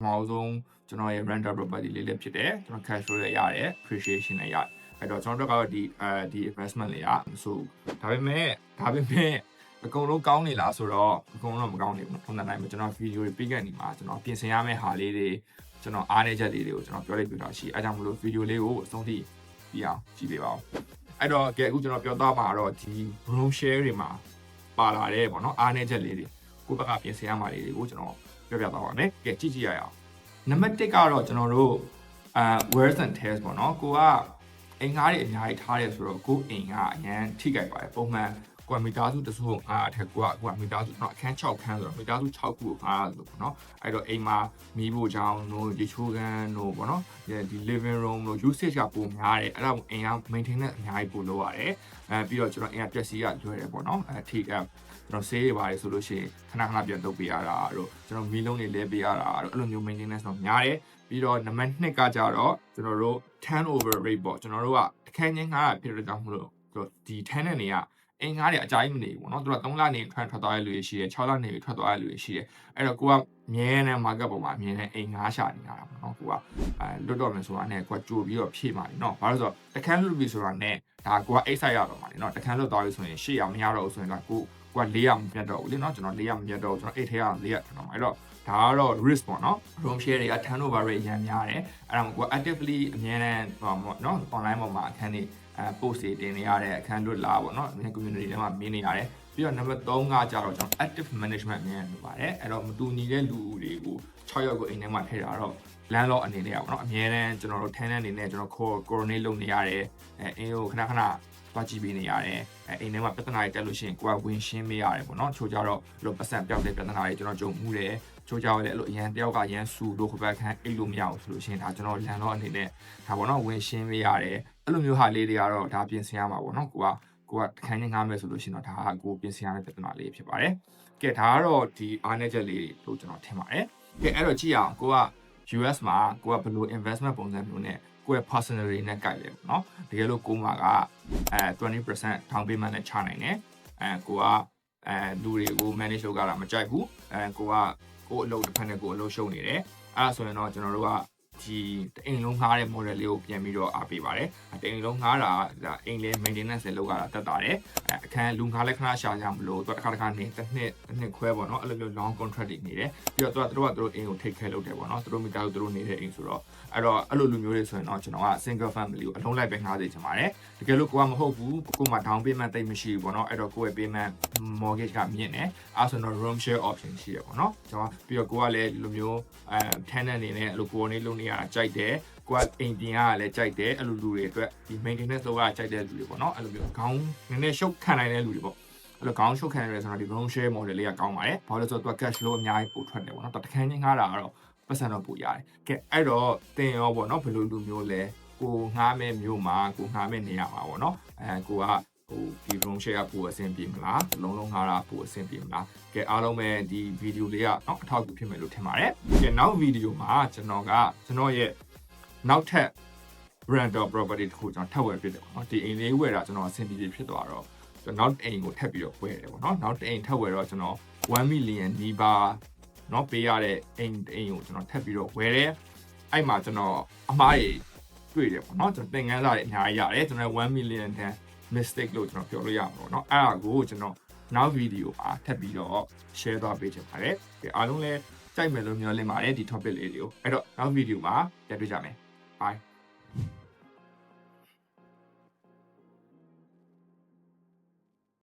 နောက်ဆုံးကျွန်တော်ရဲ့ rental property လေးလည်းဖြစ်တယ်ကျွန်တော် cash flow လည်းရတယ် appreciation လည်းရတယ်အဲ့တော့ကျွန်တော်တို့ကတော့ဒီ investment လေးอ่ะဆိုဒါပေမဲ့အကုန်လုံးကောင်းနေလားဆိုတော့အကုန်လုံးမကောင်းနေဘူးပုံစံတိုင်းမှာကျွန်တော်ဗီဒီယိုတွေပြီးခဲ့နေမှာကျွန်တော်ပြင်ဆင်ရမယ့်ဟာလေးတွေကျွန်တော်အားနည်းချက်လေးတွေကိုကျွန်တော်ပြောလိုက်ပြတာရှိအဲကြောင့်မလို့ဗီဒီယိုလေးကိုအဆုံးထိပြီးအောင်ကြည့်ပေးပါဦးအဲ့တော့ကဲအခုကျွန်တော်ပြောသားမှာတော့ဒီ room share တွေမှာပါလာတဲ့ပေါ့နော်အားနည်းချက်လေးတွေကိုယ့်ဘက်ကပြင်ဆင်ရမှာလေးတွေကိုကျွန်တော်ပြောပြသွားပါမယ်ကဲကြည့်ရအောင်နံပါတ်1ကတော့ကျွန်တော်တို့wears and tears ပေါ့နော်ကိုကအင်္ဂါတွေအများကြီးထားတယ်ဆိုတော့ကိုအင်္ဂါအရန်ထိကြိုက်ပါတယ်ပုံမှန်ကွာမီတာစုတစုအားအထက်ကွာမီတာစုတော့အခန်း6ခန်းဆိုတော့မီတာစု6ခုကိုအားလို့ပေါ့နော်အဲ့တော့အိမ်မှာမီးဖို့ချောင်းတို့ရေချိုးခန်းတို့ပေါ့နော်ဒီ living room တို့ usage ကပိုများတယ်အဲ့ဒါကိုအိမ်က maintenance အများကြီးပိုလုပ်ရတယ်ပြီးတော့ကျွန်တော်အိမ်ကပျက်စီးရလွယ်တယ်ပေါ့နော်ထိကကျွန်တော်ဆေးရပါတယ်ဆိုလို့ရှိရင်ခဏပြန်လုပ်ပေးရတာတို့ကျွန်တော်မီးလုံးတွေလဲပေးရတာတို့အဲ့လိုမျိုး maintenance တော့များတယ်ပြီးတော့နံပါတ်2ကကြတော့ကျွန်တော်တို့ turnover rate ပေါ့ကျွန်တော်တို့ကအခန်းချင်းငါးဖြစ်တဲ့ကြောင့်မလို့ဒီ tenant တွေကအင်္ဂါတွေအကြိုက်မနေဘူးပေါ့နော်သူက3လနေထွက်သွားရလူရှိတယ်6လနေထွက်သွားရလူရှိတယ်အဲ့တော့ကိုကမြဲတဲ့ market ပေါ်မှာမြဲတဲ့အိမ်ငါးရှာနေရတာပေါ့နော်ကိုကလွတ်တော့မယ်ဆိုတာနဲ့ကိုကကြိုပြီးတော့ဖြည့်ပါလိမ့်နော်ဘာလို့ဆိုတော့တခန်းလွတ်ပြီဆိုတာနဲ့ဒါကိုကအိတ်ဆိုင်ရတော့မှာလေနော်တခန်းလွတ်သွားပြီဆိုရင်800မရတော့ဘူးဆိုရင်တော့ကိုက400မပြတ်တော့ဘူးလေနော်ကျွန်တော်400မပြတ်တော့ကျွန်တော်အိတ်ထဲက400ထွက်တော့မှာအဲ့တော့ဒါကတော့ risk ပေါ့နော် room share တွေက turnover rate ရမ်းများတယ်အဲ့ဒါမှကိုက actively အများနဲ့နော် online ပေါ်မှာအခန်းတွေpost တွေတင်နေရတဲ့အခန်းလွတ်လာပေါ့နော် community ထဲမှာမြင်နေရတယ်ပြီးတော့ number 3ကကြတော့ကျွန်တော် active management မြင်နေပါတယ်အဲ့တော့မတူညီတဲ့လူတွေကို6ယောက်ကိုအိမ်ထဲမှာထည့်တာတော့ landlord အနေနဲ့ပေါ့နော်အများနဲ့ကျွန်တော်တို့ tenant အနေနဲ့ကျွန်တော် coordinate လုပ်နေရတယ်အင်းကိုခဏသွားကြည့်ပေးနေရတယ်အိမ်ထဲမှာပြဿနာတွေတက်လို့ရှိရင်ကိုကဝင်ရှင်းပေးရတယ်ပေါ့နော်ချိုးကြတော့ဘလို့ပတ်စံပြောက်တဲ့ပြဿနာတွေကျွန်တော်ကြုံမှုတယ်ချိုးကြရတယ်အဲ့လိုအရန်တယောက်ကရန်ဆူလို့ခပတ်ခန်းအိတ်လို့မရဘူးဆိုလို့ရှိရင်ဒါကျွန်တော် landlord အနေနဲ့ဒါပေါ့နော်ဝင်ရှင်းပေးရတယ်အဲ့လိုမျိုးဟာလေးတွေကတော့ဒါပြင်ဆင်ရမှာပေါ့နော်ကိုကတခန်းချင်းငားမယ်ဆိုလို့ရှိရင်တော့ဒါကကိုပြင်ဆင်ရတဲ့ပြဿနာလေးဖြစ်ပါတယ်ကဲဒါကတော့ဒီအားနည်းချက်လေးလို့ကျွန်တော်ထင်ပါတယ်ကဲအဲ့တော့ကြည့်အောင်ကိုက US မှာကိုကဘယ်လို investment ပုံစံမျိုးနဲ့ကိုယ့်ရဲ့ personality နဲ့ကြိုက်လဲပေါ့နော်တကယ်လို့ကိုမှာက20% down payment နဲ့ချနိုင်တယ်ကိုကလူတွေကို manage လုပ်ကြတာမကြိုက်ဘူးကိုအလုပ်တစ်ဖက်နဲ့ကိုအလုပ်ရှုံနေတယ်အဲ့ဒါဆိုရင်တော့ကျွန်တော်တို့ကဒီအိမ်လုံးငှားတဲ့ model လေးကိုပြန်ပြီးတော့အားပေးပါတယ်အိမ်လုံးငှားတာဒါအိမ်လေး maintenance လေးလုပ်ရတာတက်တာတယ်အခန်းလူငှားလဲခဏရှာကြမလို့သူတစ်ခါနေတစ်နှစ်ခွဲပေါ့နော်အဲ့လိုမျိုး long contract တွေနေတယ်ပြီးတော့သူတို့အိမ်ကို take care လုပ်တယ်ပေါ့နော်သူတို့မိသားစုသူတို့နေတဲ့အိမ်ဆိုတော့အဲ့တော့အဲ့လိုလူမျိုးတွေဆိုရင်တော့ကျွန်တော်က single family ကိုအလုံးလိုက်ပဲငှားစေချင်ပါတယ်တကယ်လို့ကိုကမဟုတ်ဘူးကိုမှ down payment တိတ်မရှိဘူးပေါ့နော်အဲ့တော့ကိုယ့်ရဲ့ payment mortgage ကမြင့်တယ်အဲ့ဆိုတော့ room share option ရှိတယ်ပေါ့နော်ကျွန်တော်ပြီးတော့ကိုကလည်းဒီလိုမျိုးtenant အနေနဲ့အဲ့လို coordinate လုပ်နေရတာကြိုက်တယ်ကိုကအိမ်ပြင်ကလည်းကြိုက်တယ်အဲ့လိုလူတွေအတွက်ဒီ maintenance လုပ်ရကြိုက်တဲ့လူတွေပေါ့နော်အဲ့လိုမျိုးခေါင်းနည်းနည်းရှုပ်ခံနိုင်တဲ့လူတွေပေါ့အဲ့လိုခေါင်းရှုပ်ခံရတယ်ဆိုတော့ဒီ room share model လေးကကောင်းပါတယ်ဘာလို့လဲဆိုတော့သူက cash flow အများကြီးပိုထွက်တယ်ပေါ့နော်တခန်းချင်းငှားတာကတော့ပတ်စံတော့ပိုရတယ်ကဲအဲ့တော့တင်ရောပေါ့နော်ဘယ်လိုလူမျိုးလဲကိုငှားမဲ့မျိုးမှာကိုငှားမဲ့နေရမှာပေါ့နော်ကိုကဒီ room share ကပိုအဆင်ပြေမလားလုံးငှားတာပိုအဆင်ပြေမလားကဲအားလုံးပဲဒီဗီဒီယိုလေးကနော်အထောက်အကူဖြစ်မယ်လို့ထင်ပါတယ်ကဲနောက်ဗီဒီယိုမှာကျွန်တော်ရဲ့နောက်ထပ် rental property တခုကျွန်တော်ထပ်ဝယ်ဖြစ်တယ်ပေါ့နော်ဒီအိမ်လေးဝယ်တာကျွန်တော်အဆင်ပြေဖြစ်သွားတော့ကျွန်တော်နောက်အိမ်ကိုထပ်ပြီးတော့ဝယ်တယ်ပေါ့နော်နောက်အိမ်ထပ်ဝယ်တော့ကျွန်တော်1 million နီးပါးเนาะပေးရတဲ့အိမ်ကိုကျွန်တော်ထပ်ပြီးတော့ဝယ်တယ်အဲ့မှာကျွန်တော်အမှားတွေတွေ့တယ်ပေါ့เนาะကျွန်တော်သင်ခန်းစာတွေအများကြီးရတယ်ကျွန်တော်1 million တန် mistake လို့ကျွန်တော်ပြောလို့ရမှာပေါ့เนาะအဲ့ဒါကိုကျွန်တော်နောက်ဗီဒီယိုမှာထပ်ပြီးတော့ share သွားပေးချင်ပါတယ်အားလုံးလည်းကြိုက်မယ်လို့မျှော်လင့်ပါတယ်ဒီ topic လေးတွေကိုအဲ့တော့နောက်ဗီဒီယိုမှာပြန်တွေ့ကြမယ် bye